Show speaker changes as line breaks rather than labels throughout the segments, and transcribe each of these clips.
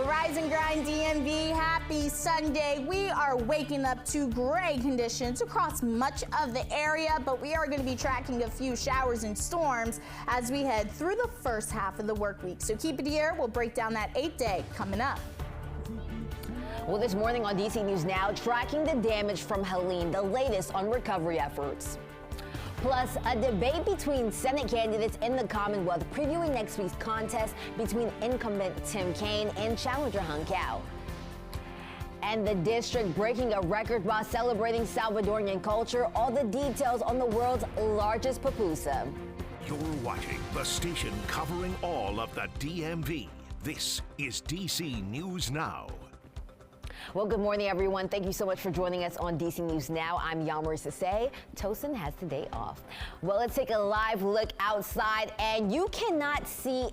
Rise and Grind DMV, happy Sunday. We are waking up to gray conditions across much of the area, but we are going to be tracking a few showers and storms as we head through the first half of the work week. So keep it here. We'll break down that 8-day coming up.
Well, this morning on DC News Now, tracking the damage from Helene, the latest on recovery efforts. Plus, a debate between Senate candidates in the Commonwealth previewing next week's contest between incumbent Tim Kaine and challenger Hung Cao. And the district breaking a record while celebrating Salvadorian culture. All the details on the world's largest pupusa.
You're watching the station covering all of the DMV. This is DC News Now.
Well, good morning, everyone. Thank you so much for joining us on DC News Now. I'm Yamari Sase. Tosin has the day off. Well, let's take a live look outside, and you cannot see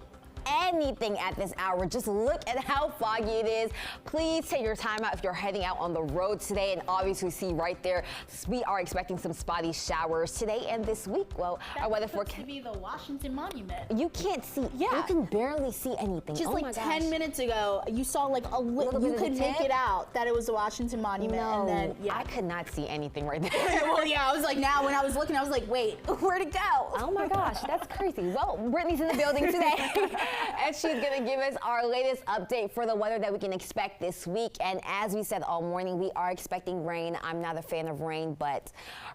anything at this hour. Just look at how foggy it is. Please take your time out if you're heading out on the road today, and obviously see right there, we are expecting some spotty showers today and this week. Well, our weather forecast
to be the Washington Monument.
You can't see.
Yeah.
You can barely see anything.
Just
oh
like
my
10
gosh.
minutes ago, you saw like a little
bit
you
of
could
the
make
tip?
it out that it was the Washington Monument.
No,
And then, yeah.
I could not see anything right there.
Well, yeah, I was like, now when I was looking, I was like, wait, where'd it go?
Oh my gosh, that's crazy. Well, Brittany's in the building today, and she's going to give us our latest update for the weather that we can expect this week. And as we said all morning, we are expecting rain. I'm not a fan of rain, but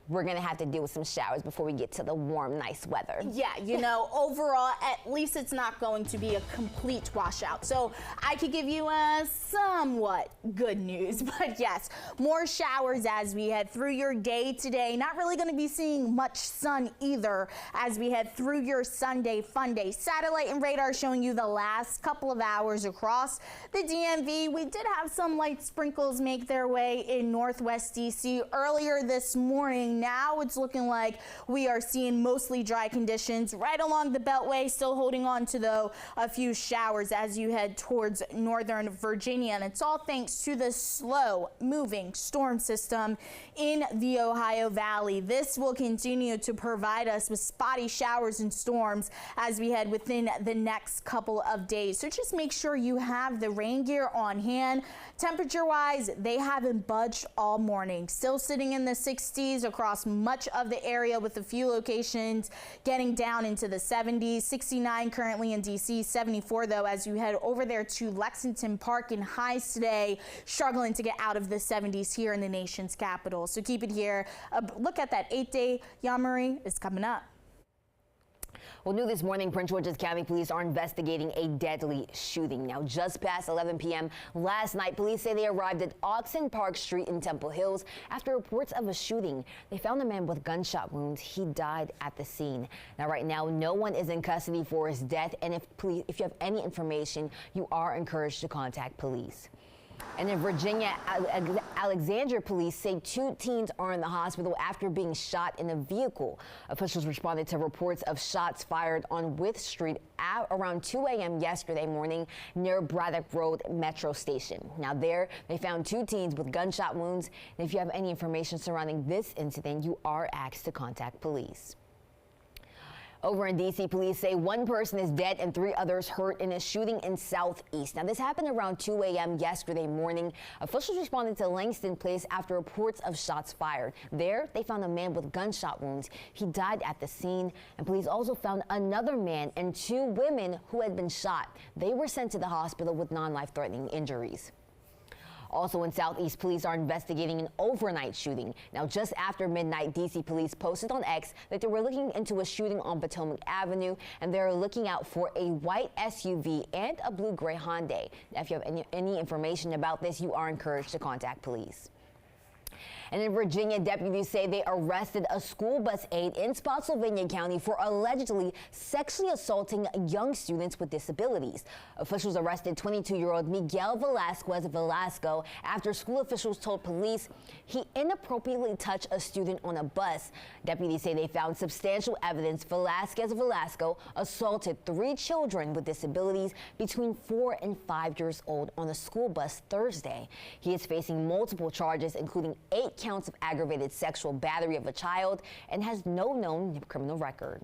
we're going to have to deal with some showers before we get to the warm, nice weather.
Yeah, you know, overall, at least it's not going to be a complete washout. So I could give you a somewhat good news, but yes, more showers as we head through your day today. Not really going to be seeing much sun either as we head through your Sunday fun day. Satellite and radar showing you the last couple of hours across the DMV. We did have some light sprinkles make their way in Northwest DC earlier this morning. Now it's looking like we are seeing mostly dry conditions right along the Beltway, still holding on to though a few showers as you head towards Northern Virginia, and it's all thanks to the slow moving storm system in the Ohio Valley. This will continue to provide us with spotty showers and storms as we head within the next couple of days. So just make sure you have the rain gear on hand. Temperature wise, they haven't budged all morning. Still sitting in the 60s across much of the area, with a few locations getting down into the 70s. 69 currently in DC, 74 though as you head over there to Lexington Park, and highs today struggling to get out of the 70s here in the nation's capital. So keep it here. Look at that 8-day. Yamari is coming up.
Well, new this morning, Prince George's County Police are investigating a deadly shooting. Now, just past 11 p.m. last night, police say they arrived at Oxon Park Street in Temple Hills after reports of a shooting. They found a man with gunshot wounds. He died at the scene. Now, right now, no one is in custody for his death, and if you have any information, you are encouraged to contact police. And in Virginia, Alexandria police say 2 teens are in the hospital after being shot in a vehicle. Officials responded to reports of shots fired on Wythe Street at around 2 a.m. yesterday morning near Braddock Road Metro Station. Now there, they found 2 teens with gunshot wounds. And if you have any information surrounding this incident, you are asked to contact police. Over in D.C., police say 1 person is dead and 3 others hurt in a shooting in Southeast. Now, this happened around 2 a.m. yesterday morning. Officials responded to Langston Place after reports of shots fired. There, they found a man with gunshot wounds. He died at the scene, and police also found another man and 2 women who had been shot. They were sent to the hospital with non-life-threatening injuries. Also in Southeast, police are investigating an overnight shooting. Now, just after midnight, D.C. police posted on X that they were looking into a shooting on Potomac Avenue, and they're looking out for a white SUV and a blue-gray Hyundai. Now, if you have any information about this, you are encouraged to contact police. And in Virginia, deputies say they arrested a school bus aide in Spotsylvania County for allegedly sexually assaulting young students with disabilities. Officials arrested 22-year-old Miguel Velasquez Velasco after school officials told police he inappropriately touched a student on a bus. Deputies say they found substantial evidence Velasquez Velasco assaulted 3 children with disabilities between 4 and 5 years old on a school bus Thursday. He is facing multiple charges, including 8 counts of aggravated sexual battery of a child, and has no known criminal record.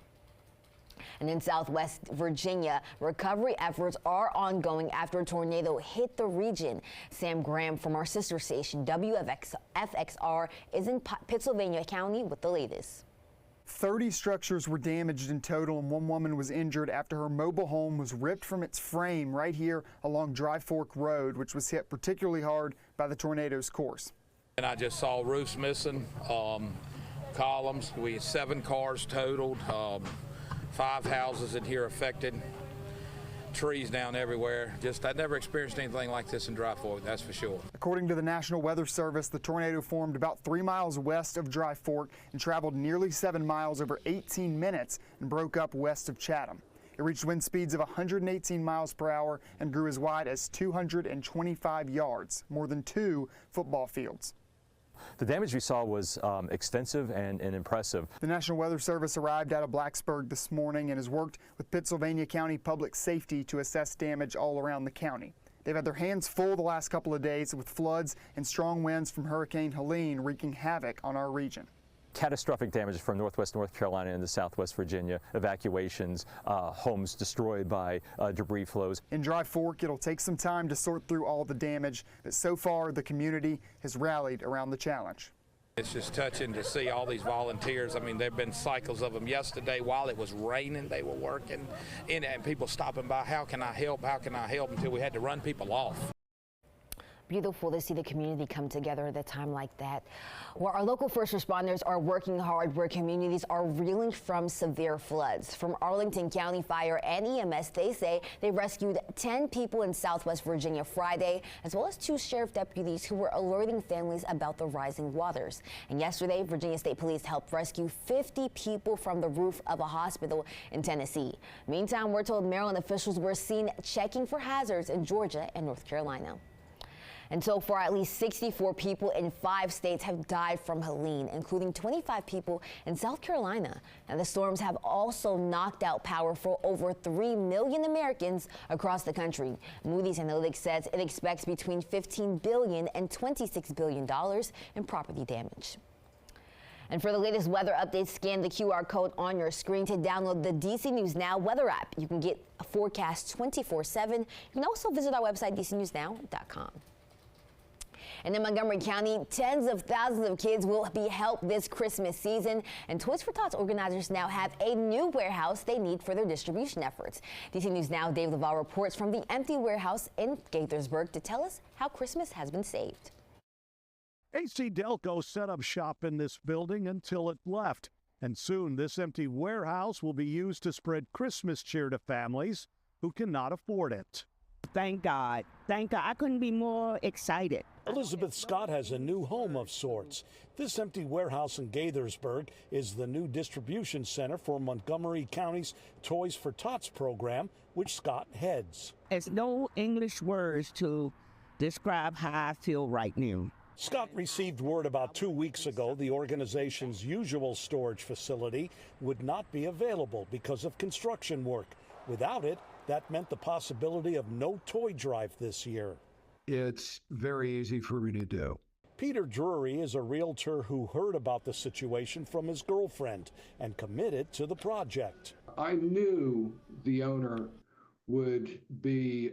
And in Southwest Virginia, recovery efforts are ongoing after a tornado hit the region. Sam Graham from our sister station WFXR is in Pittsylvania County with the latest.
30 structures were damaged in total, and one woman was injured after her mobile home was ripped from its frame right here along Dry Fork Road, which was hit particularly hard by the tornado's course.
And I just saw roofs missing, columns. We had 7 cars totaled, 5 houses in here affected, trees down everywhere. I'd never experienced anything like this in Dry Fork, that's for sure.
According to the National Weather Service, the tornado formed about 3 miles west of Dry Fork and traveled nearly 7 miles over 18 minutes and broke up west of Chatham. It reached wind speeds of 118 miles per hour and grew as wide as 225 yards, more than 2 football fields.
The damage we saw was extensive and impressive.
The National Weather Service arrived out of Blacksburg this morning and has worked with Pittsylvania County Public Safety to assess damage all around the county. They've had their hands full the last couple of days with floods and strong winds from Hurricane Helene wreaking havoc on our region.
Catastrophic damage from northwest North Carolina into Southwest Virginia, evacuations, homes destroyed by debris flows. In Dry Fork, it'll take some time to sort through all the damage, but so far the community has rallied around the challenge.
It's just touching to see all these volunteers. I mean, there have been cycles of them. Yesterday, while it was raining, they were working, and people stopping by, how can I help, until we had to run people off.
Beautiful to see the community come together at a time like that. Well, our local first responders are working hard where communities are reeling from severe floods. From Arlington County Fire and EMS, they say they rescued 10 people in Southwest Virginia Friday, as well as 2 sheriff deputies who were alerting families about the rising waters. And yesterday, Virginia State Police helped rescue 50 people from the roof of a hospital in Tennessee. Meantime, we're told Maryland officials were seen checking for hazards in Georgia and North Carolina. And so far, at least 64 people in 5 states have died from Helene, including 25 people in South Carolina. Now, the storms have also knocked out power for over 3 million Americans across the country. Moody's Analytics says it expects between $15 billion and $26 billion in property damage. And for the latest weather updates, scan the QR code on your screen to download the DC News Now weather app. You can get a forecast 24/7. You can also visit our website, dcnewsnow.com. And in Montgomery County, tens of thousands of kids will be helped this Christmas season. And Toys for Tots organizers now have a new warehouse they need for their distribution efforts. DC News Now Dave LaValle reports from the empty warehouse in Gaithersburg to tell us how Christmas has been saved.
AC Delco set up shop in this building until it left. And soon this empty warehouse will be used to spread Christmas cheer to families who cannot afford it.
Thank God. Thank God. I couldn't be more excited.
Elizabeth Scott has a new home of sorts. This empty warehouse in Gaithersburg is the new distribution center for Montgomery County's Toys for Tots program, which Scott heads.
There's no English words to describe how I feel right now.
Scott received word about 2 weeks ago the organization's usual storage facility would not be available because of construction work. Without it, that meant the possibility of no toy drive this year.
It's very easy for me to do.
Peter Drury is a realtor who heard about the situation from his girlfriend and committed to the project.
I knew the owner would be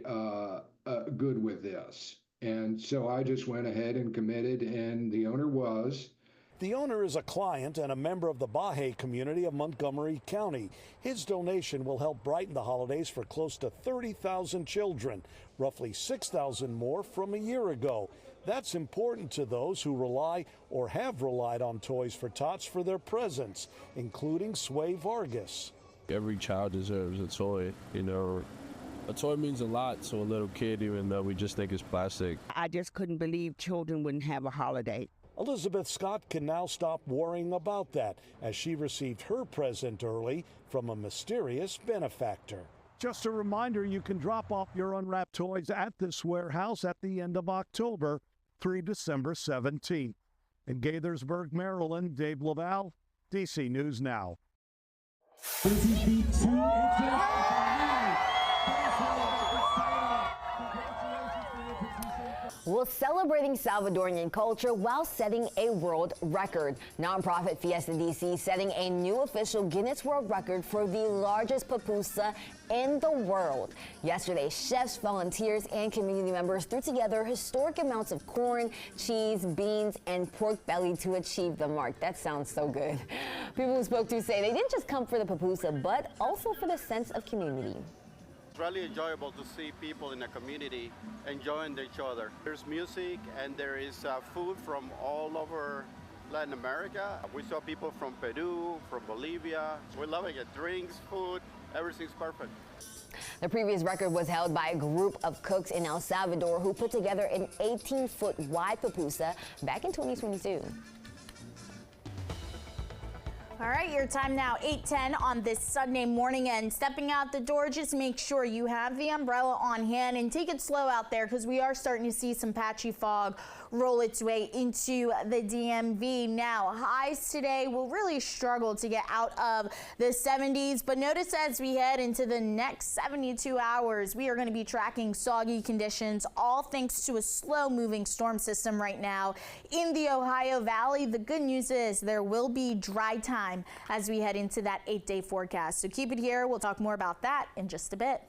good with this. And so I just went ahead and committed, and the owner was.
The owner is a client and a member of the Baha'i community of Montgomery County. His donation will help brighten the holidays for close to 30,000 children, roughly 6,000 more from a year ago. That's important to those who rely or have relied on Toys for Tots for their presents, including Sway Vargas.
Every child deserves a toy, you know. A toy means a lot to a little kid, even though we just think it's plastic.
I just couldn't believe children wouldn't have a holiday.
Elizabeth Scott can now stop worrying about that as she received her present early from a mysterious benefactor.
Just a reminder, you can drop off your unwrapped toys at this warehouse at the end of October through December 17th. In Gaithersburg, Maryland, Dave LaValle, DC News Now.
Well, celebrating Salvadorian culture while setting a world record. Nonprofit Fiesta DC setting a new official Guinness World Record for the largest pupusa in the world. Yesterday, chefs, volunteers, and community members threw together historic amounts of corn, cheese, beans, and pork belly to achieve the mark. That sounds so good. People who spoke to say they didn't just come for the pupusa, but also for the sense of community.
It's really enjoyable to see people in the community enjoying each other. There's music and there is food from all over Latin America. We saw people from Peru, from Bolivia. We're loving it. Drinks, food, everything's perfect.
The previous record was held by a group of cooks in El Salvador who put together an 18-foot wide pupusa back in 2022.
All right, your time now, 8:10 on this Sunday morning, and stepping out the door, just make sure you have the umbrella on hand and take it slow out there because we are starting to see some patchy fog roll its way into the DMV. Now, highs today will really struggle to get out of the 70s, but notice as we head into the next 72 hours, we are going to be tracking soggy conditions, all thanks to a slow-moving storm system right now in the Ohio Valley. The good news is there will be dry time as we head into that 8-day forecast. So keep it here. We'll talk more about that in just a bit.